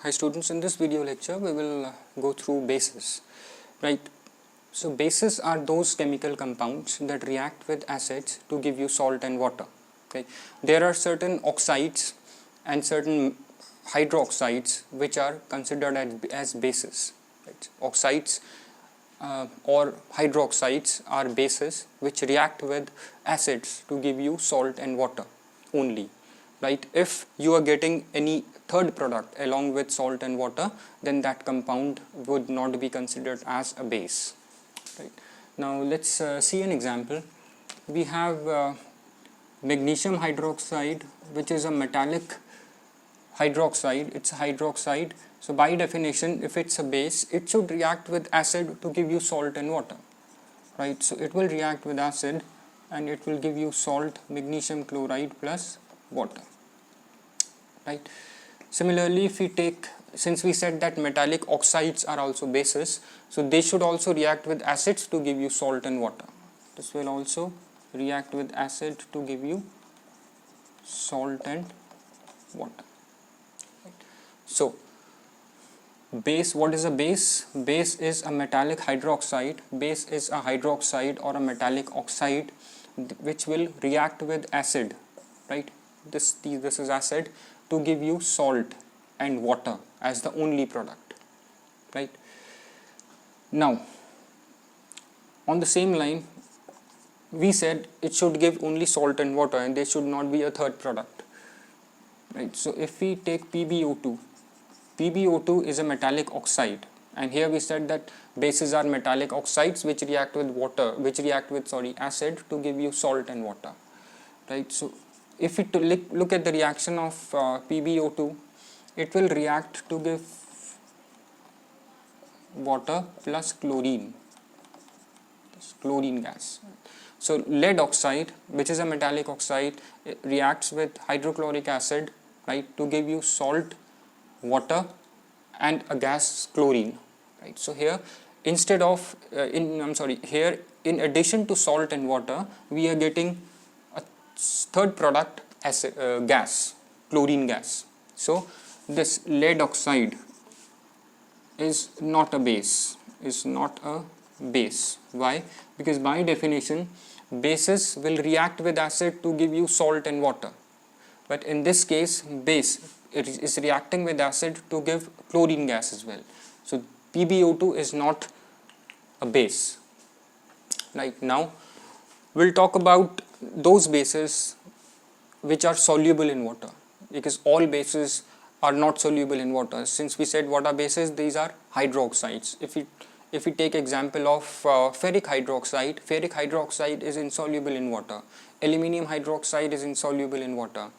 Hi students, in this video lecture we will go through bases, right? So bases are those chemical compounds that react with acids to give you salt and water. Okay, there are certain oxides and certain hydroxides which are considered as bases. Right? Oxides or hydroxides are bases which react with acids to give you salt and water only. Right? If you are getting any third product along with salt and water, then that compound would not be considered as a base. Right? Now let's see an example. We have magnesium hydroxide, which is a metallic hydroxide. It's a hydroxide. So by definition, if it's a base, it should react with acid to give you salt and water. Right? So it will react with acid and it will give you salt, magnesium chloride plus water. Right? Similarly, if we take, since we said that metallic oxides are also bases, so they should also react with acids to give you salt and water. This will also react with acid to give you salt and water. Right? So base, what is a base? Base is a metallic hydroxide. Base is a hydroxide or a metallic oxide which will react with acid. Right? This is acid to give you salt and water as the only product. Right? Now on the same line, we said it should give only salt and water and there should not be a third product. Right? So if we take PbO2, PbO2 is a metallic oxide, and here we said that bases are metallic oxides which react with acid to give you salt and water. Right? So if we look at the reaction of PbO2, it will react to give water plus chlorine gas. So lead oxide, which is a metallic oxide, reacts with hydrochloric acid, right, to give you salt, water and a gas chlorine. Right? So here instead of here in addition to salt and water, we are getting a third product as gas, chlorine gas. So this lead oxide is not a base, Why? Because by definition bases will react with acid to give you salt and water, but in this case base is reacting with acid to give chlorine gas as well. So PbO2 is not a base. Right? Now we'll talk about those bases which are soluble in water, because all bases are not soluble in water. Since we said what are bases, these are hydroxides. If we take example of ferric hydroxide is insoluble in water. Aluminium hydroxide is insoluble in water.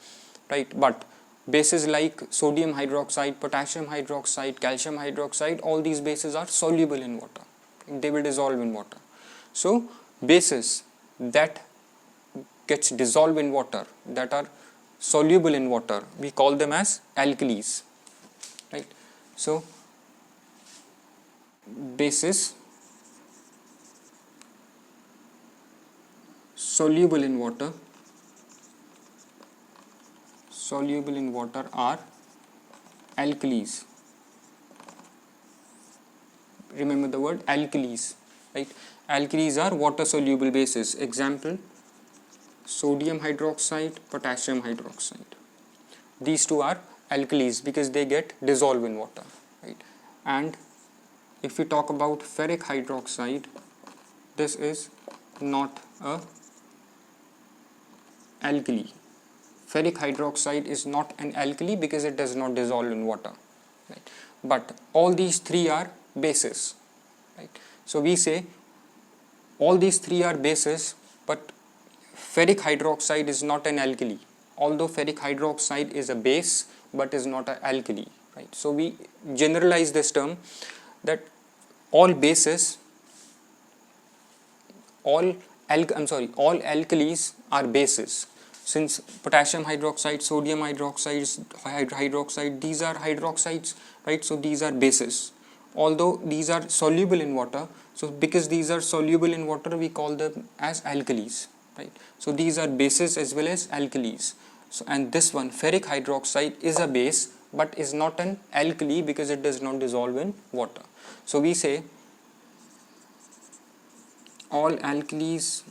Right? But bases like sodium hydroxide, potassium hydroxide, calcium hydroxide, all these bases are soluble in water. They will dissolve in water. So bases that gets dissolved in water, that are soluble in water, we call them as alkalis. Right? So bases soluble in water are alkalis. Remember the word alkalis. Right? Alkalis are water soluble bases. Example: sodium hydroxide, potassium hydroxide. These two are alkalis because they get dissolved in water. Right? And if we talk about ferric hydroxide, this is not a alkali. Ferric hydroxide is not an alkali because it does not dissolve in water. Right? But all these three are bases. Right? So we say all these three are bases, but ferric hydroxide is not an alkali. Although ferric hydroxide is a base but is not an alkali. Right? So we generalize this term that all bases, all alkalis are bases. Since potassium hydroxide, sodium hydroxide, these are hydroxides, right? So these are bases. Although these are soluble in water, so because these are soluble in water, we call them as alkalis. Right? So these are bases as well as alkalis. So, and this one, ferric hydroxide, is a base but is not an alkali because it does not dissolve in water. So we say all alkalis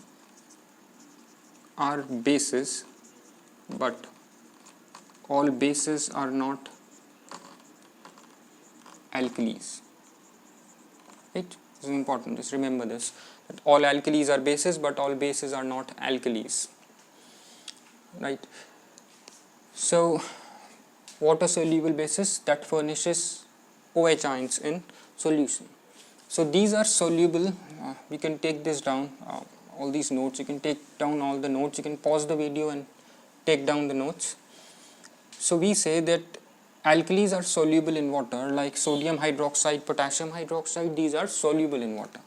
are bases, but all bases are not alkalis. Right? This is important. Just remember this. That all alkalis are bases, but all bases are not alkalis. Right? So, water soluble bases that furnishes OH ions in solution. So these are soluble. We can take this down. All these notes. You can take down all the notes. You can pause the video and take down the notes. So we say that alkalis are soluble in water, like sodium hydroxide, potassium hydroxide. These are soluble in water.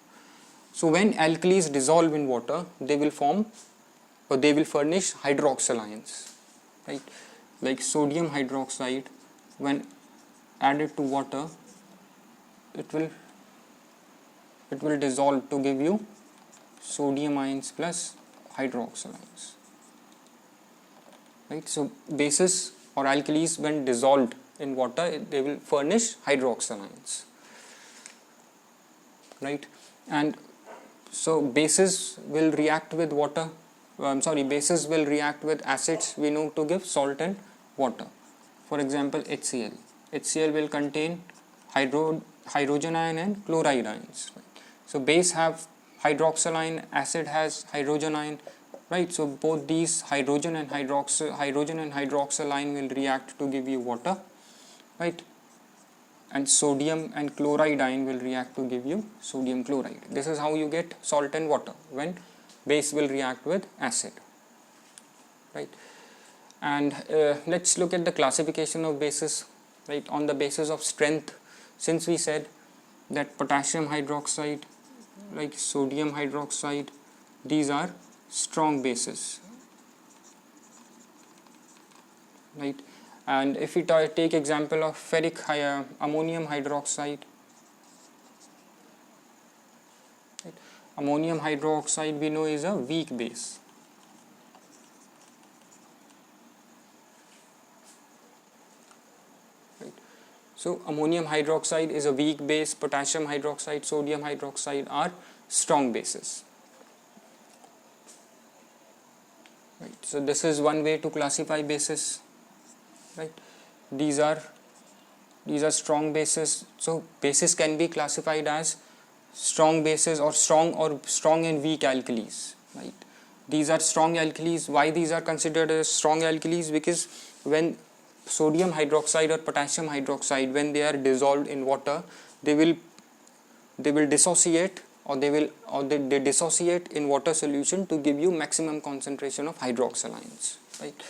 So when alkalis dissolve in water, they will form or they will furnish hydroxyl ions, right? Like sodium hydroxide, when added to water, it will dissolve to give you sodium ions plus hydroxyl ions, right? So bases or alkalis, when dissolved in water, they will furnish hydroxyl ions, right? And so bases will react with water. Bases will react with acids, we know, to give salt and water. For example, HCl. HCl will contain hydrogen ion and chloride ions. Right? So base have hydroxyl ion, acid has hydrogen ion. Right? So both these hydrogen and hydroxyl ion will react to give you water. Right? And sodium and chloride ion will react to give you sodium chloride. This is how you get salt and water, when base will react with acid, right? And let's look at the classification of bases, right? On the basis of strength, since we said that potassium hydroxide, like sodium hydroxide, these are strong bases, right? And if we take example of ferric ammonium hydroxide, right? Ammonium hydroxide we know is a weak base. Right? So ammonium hydroxide is a weak base, potassium hydroxide, sodium hydroxide are strong bases. Right? So this is one way to classify bases. Right? These are strong bases. So bases can be classified as strong bases or strong and weak alkalis. Right? These are strong alkalis. Why these are considered as strong alkalis? Because when sodium hydroxide or potassium hydroxide, when they are dissolved in water, they will dissociate, or they dissociate in water solution to give you maximum concentration of hydroxyl ions. Right?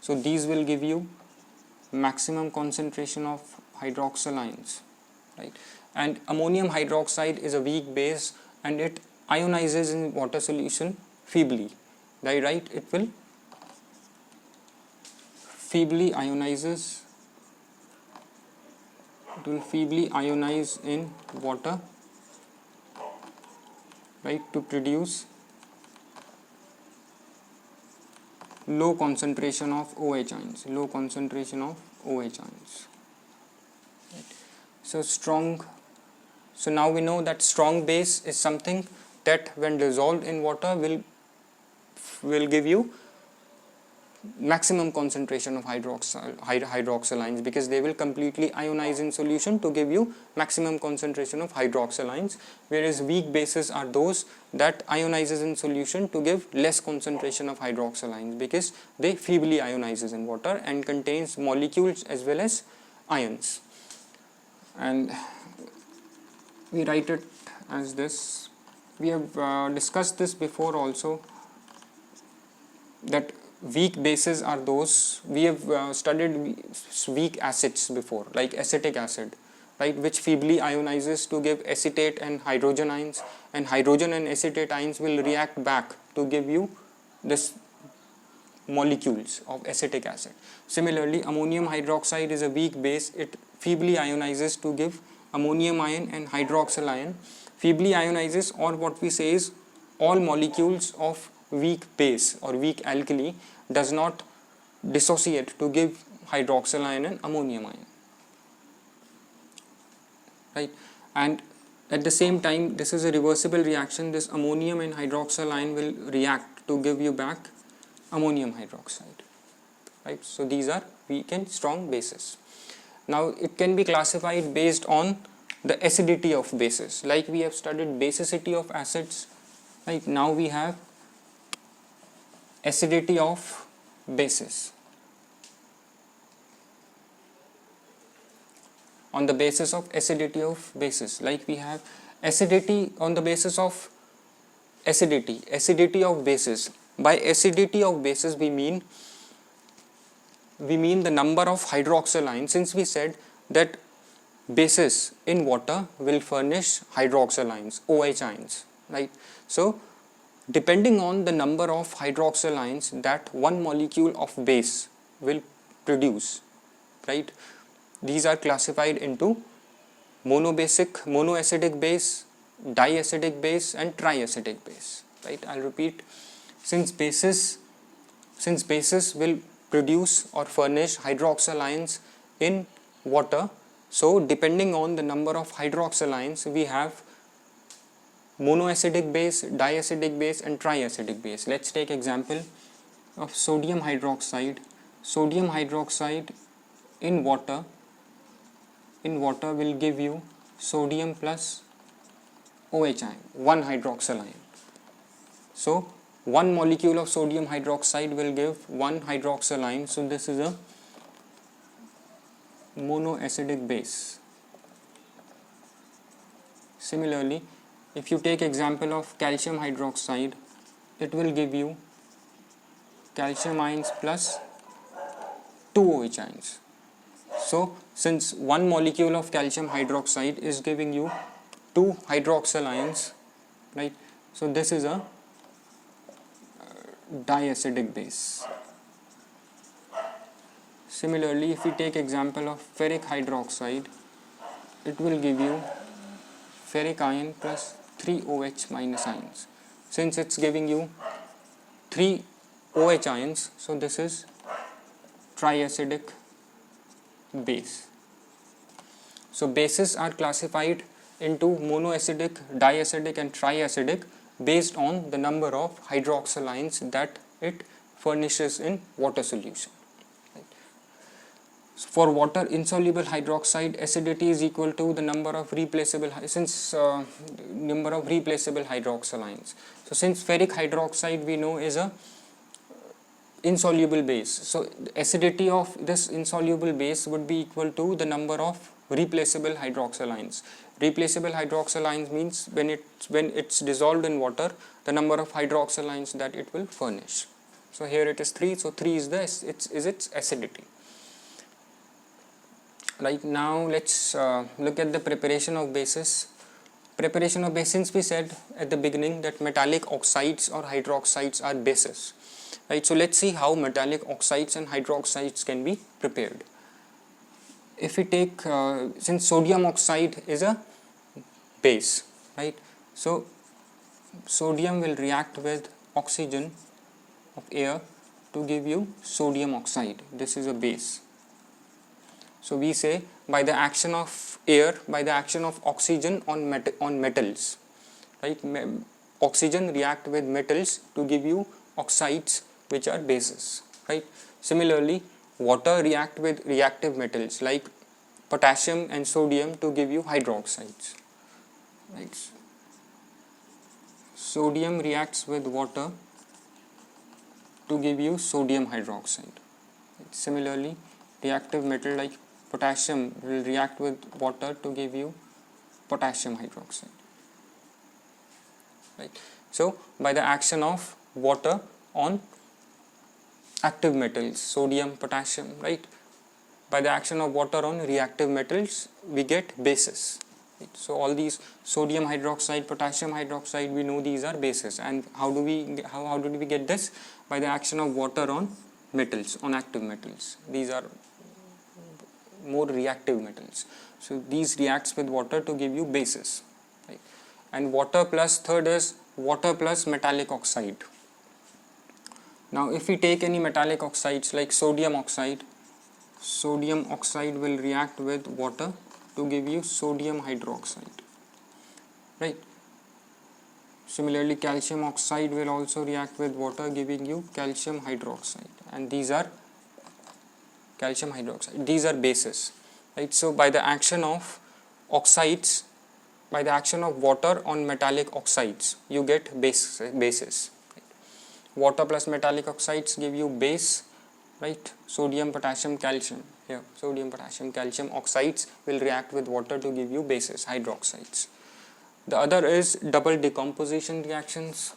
So these will give you maximum concentration of hydroxyl ions, right? And ammonium hydroxide is a weak base and it ionizes in water solution feebly, right? It will feebly ionize in water, right, to produce low concentration of OH ions, right. So now we know that strong base is something that when dissolved in water will give you maximum concentration of hydroxyl ions, because they will completely ionize in solution to give you maximum concentration of hydroxyl ions, whereas weak bases are those that ionizes in solution to give less concentration of hydroxyl ions, because they feebly ionizes in water and contains molecules as well as ions. And we write it as this. We have discussed this before also, that weak bases are those, we have studied weak acids before, like acetic acid, right, which feebly ionizes to give acetate and hydrogen ions, and hydrogen and acetate ions will react back to give you this molecules of acetic acid. Similarly, ammonium hydroxide is a weak base, it feebly ionizes to give ammonium ion and hydroxyl ion. Feebly ionizes, or what we say is all molecules of weak base or weak alkali does not dissociate to give hydroxyl ion and ammonium ion. right? And at the same time, this is a reversible reaction. This ammonium and hydroxyl ion will react to give you back ammonium hydroxide, right? So these are weak and strong bases. Now it can be classified based on the acidity of bases. Like we have studied basicity of acids, right? Now we have acidity of bases. On the basis of acidity of bases, like we have acidity on the basis of acidity of bases. By acidity of bases we mean the number of hydroxyl ions, since we said that bases in water will furnish hydroxyl ions, OH ions, right? So depending on the number of hydroxyl ions that one molecule of base will produce, right? These are classified into monoacidic base, diacidic base and triacidic base, right? I'll repeat. Since bases will produce or furnish hydroxyl ions in water, so depending on the number of hydroxyl ions we have monoacidic base, diacidic base and triacidic base. Let's take example of sodium hydroxide. Sodium hydroxide in water will give you sodium plus OH ion, one hydroxyl ion. So one molecule of sodium hydroxide will give one hydroxyl ion, so this is a monoacidic base. Similarly, if you take example of calcium hydroxide, it will give you calcium ions plus 2 OH ions. So since one molecule of calcium hydroxide is giving you 2 hydroxyl ions, right? So this is a diacidic base. Similarly, if we take example of ferric hydroxide, it will give you ferric ion plus 3 OH minus ions. Since it's giving you 3 OH ions, so this is triacidic base. So bases are classified into monoacidic, diacidic and triacidic based on the number of hydroxyl ions that it furnishes in water solution. So for water insoluble hydroxide, acidity is equal to the number of replaceable hydroxyl ions. So since ferric hydroxide we know is a insoluble base, so the acidity of this insoluble base would be equal to the number of replaceable hydroxyl ions. Replaceable hydroxyl ions means when it's dissolved in water, the number of hydroxyl ions that it will furnish. So here it is 3, so 3 is its acidity. Right, now let's look at the preparation of bases. Preparation of base, since we said at the beginning that metallic oxides or hydroxides are bases, right? So let's see how metallic oxides and hydroxides can be prepared. If we take, since sodium oxide is a base, right? So sodium will react with oxygen of air to give you sodium oxide. This is a base. So we say by the action of air, by the action of oxygen on metals, right? Oxygen react with metals to give you oxides which are bases, right? Similarly, water react with reactive metals like potassium and sodium to give you hydroxides, right? Sodium reacts with water to give you sodium hydroxide. Similarly, reactive metal like potassium will react with water to give you potassium hydroxide, right? So by the action of water on active metals, sodium, potassium, right? By the action of water on reactive metals, we get bases, right? So all these sodium hydroxide, potassium hydroxide, we know these are bases. And how did we get this? By the action of water on metals, on active metals. These are more reactive metals. So these reacts with water to give you bases, right? And water plus, third is water plus metallic oxide. Now if we take any metallic oxides like sodium oxide will react with water to give you sodium hydroxide, right? Similarly, calcium oxide will also react with water, giving you calcium hydroxide, and these are calcium hydroxide. These are bases, right? So by the action of oxides, by the action of water on metallic oxides, you get bases. Water plus metallic oxides give you base, right? Sodium, potassium, calcium. Here, sodium, potassium, calcium oxides will react with water to give you bases, hydroxides. The other is double decomposition reactions,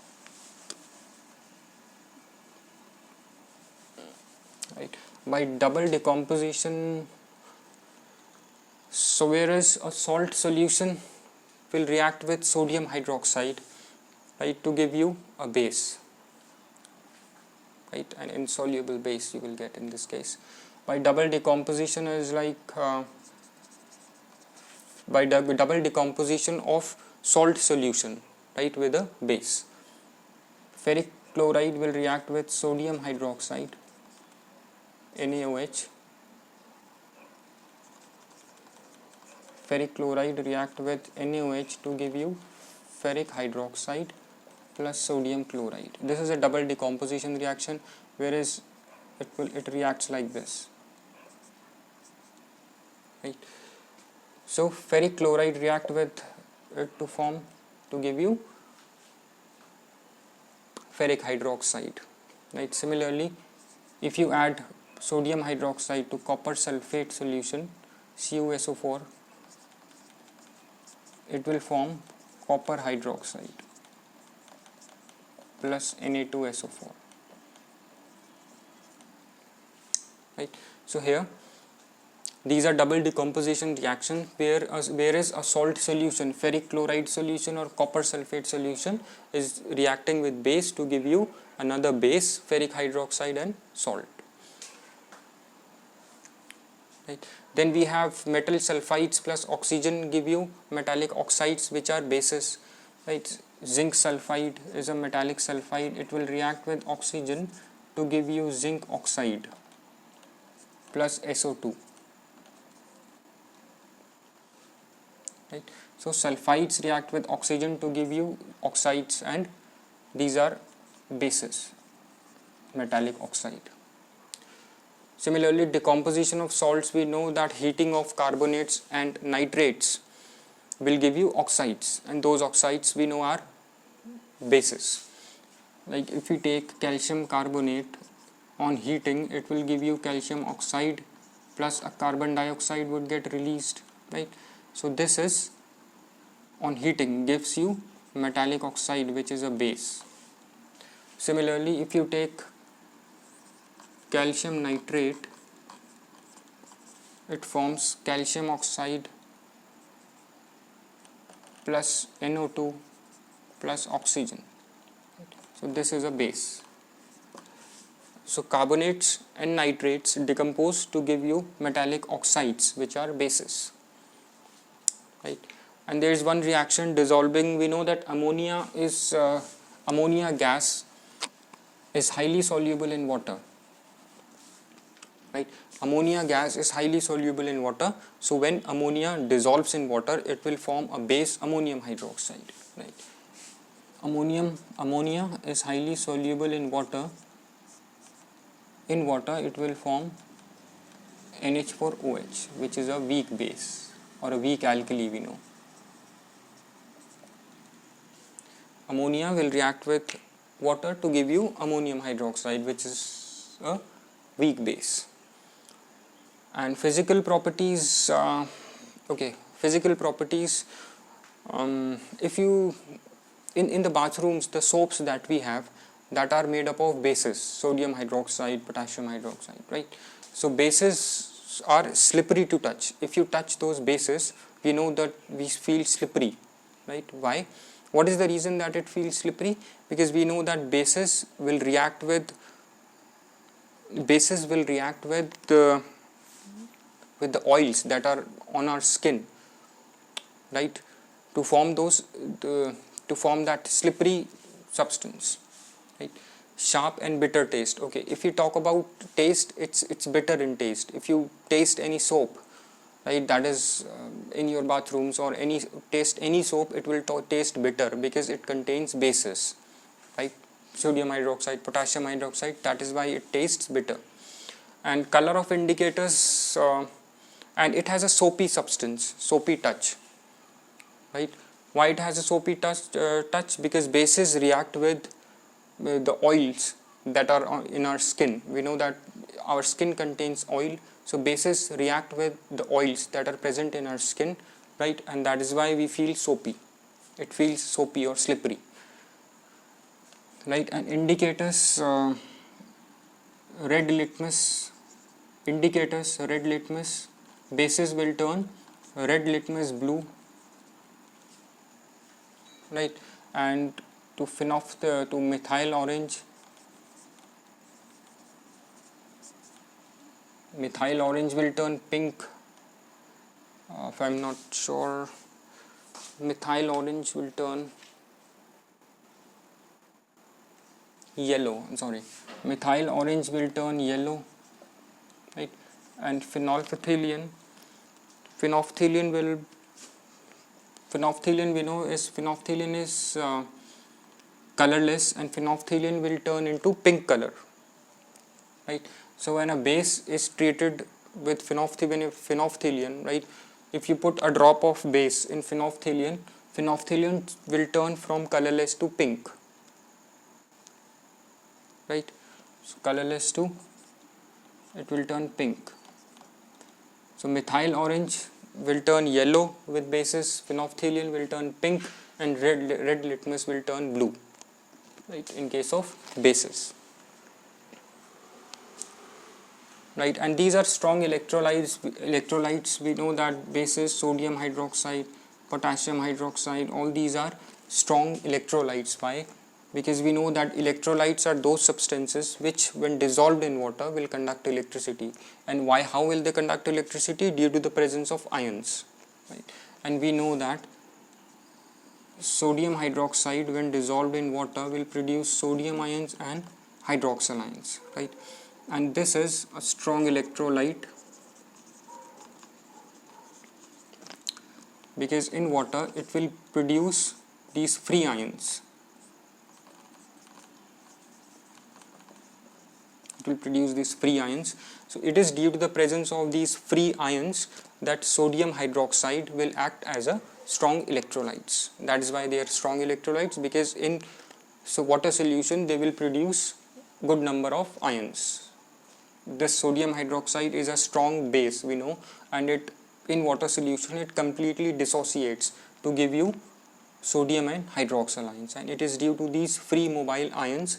right? By double decomposition, so whereas a salt solution will react with sodium hydroxide, right, to give you a base, right, an insoluble base you will get in this case. By double decomposition is like by double decomposition of salt solution, right, with a base. Ferric chloride will react with sodium hydroxide, NaOH. Ferric chloride react with NaOH to give you ferric hydroxide plus sodium chloride. This is a double decomposition reaction, whereas it reacts like this, right? So ferric chloride react with it to give you ferric hydroxide, right? Similarly, if you add sodium hydroxide to copper sulfate solution, CuSO4, it will form copper hydroxide plus Na2SO4, right? So here these are double decomposition reaction whereas a salt solution, ferric chloride solution or copper sulfate solution is reacting with base to give you another base, ferric hydroxide and salt, right? Then we have metal sulfides plus oxygen give you metallic oxides, which are bases, right? Zinc sulfide is a metallic sulfide. It will react with oxygen to give you zinc oxide plus SO2, right? So sulfides react with oxygen to give you oxides, and these are bases, metallic oxide. Similarly, decomposition of salts, we know that heating of carbonates and nitrates will give you oxides, and those oxides we know are bases. Like if you take calcium carbonate, on heating it will give you calcium oxide plus a carbon dioxide would get released, right? So this is on heating gives you metallic oxide, which is a base. Similarly, if you take calcium nitrate, it forms calcium oxide plus NO2 plus oxygen. So this is a base. So carbonates and nitrates decompose to give you metallic oxides, which are bases, right? And there is one reaction dissolving. We know that ammonia gas is highly soluble in water, right? Ammonia gas is highly soluble in water. So when ammonia dissolves in water, it will form a base, ammonium hydroxide, right? Ammonia is highly soluble in water. In water, it will form NH4OH, which is a weak base or a weak alkali, we know. Ammonia will react with water to give you ammonium hydroxide, which is a weak base. And physical properties, if you in the bathrooms, the soaps that we have that are made up of bases, sodium hydroxide, potassium hydroxide, right? So bases are slippery to touch. If you touch those bases, we know that we feel slippery, right? Why? What is the reason that it feels slippery? Because we know that bases will react with the oils that are on our skin, right, to form that slippery substance, right? Sharp and bitter taste. Okay, if you talk about taste, it's bitter in taste. If you taste any soap, right, that is in your bathrooms or taste any soap, it will taste bitter because it contains bases, right? Sodium hydroxide, potassium hydroxide, that is why it tastes bitter. And color of indicators, and it has a soapy substance, soapy touch, right? Why it has a soapy touch? Because bases react with the oils that are in our skin. We know that our skin contains oil, so bases react with the oils that are present in our skin, right? And that is why we feel soapy. It feels soapy or slippery, right? And indicators, red litmus, red litmus, bases will turn red litmus blue, right? And to methyl orange, will turn pink. If I'm not sure, methyl orange will turn yellow. Sorry, methyl orange will turn yellow, right? And phenolphthalein we know is colorless, and phenolphthalein will turn into pink color, right? So when a base is treated with phenolphthalein, right, if you put a drop of base in phenolphthalein will turn from colorless to pink, right? So colorless to, it will turn pink. So methyl orange will turn yellow with bases, phenolphthalein will turn pink, and red litmus will turn blue, right, in case of bases, right? And these are strong electrolytes. We know that bases, sodium hydroxide, potassium hydroxide, all these are strong electrolytes. Why? Because we know that electrolytes are those substances which when dissolved in water will conduct electricity. And why? How will they conduct electricity? Due to the presence of ions, right? And we know that sodium hydroxide when dissolved in water will produce sodium ions and hydroxyl ions, right? And this is a strong electrolyte because in water it will produce these free ions. So it is due to the presence of these free ions that sodium hydroxide will act as a strong electrolytes. That is why they are strong electrolytes, because in water solution they will produce good number of ions. This sodium hydroxide is a strong base, we know, and it in water solution it completely dissociates to give you sodium and hydroxyl ions, and it is due to these free mobile ions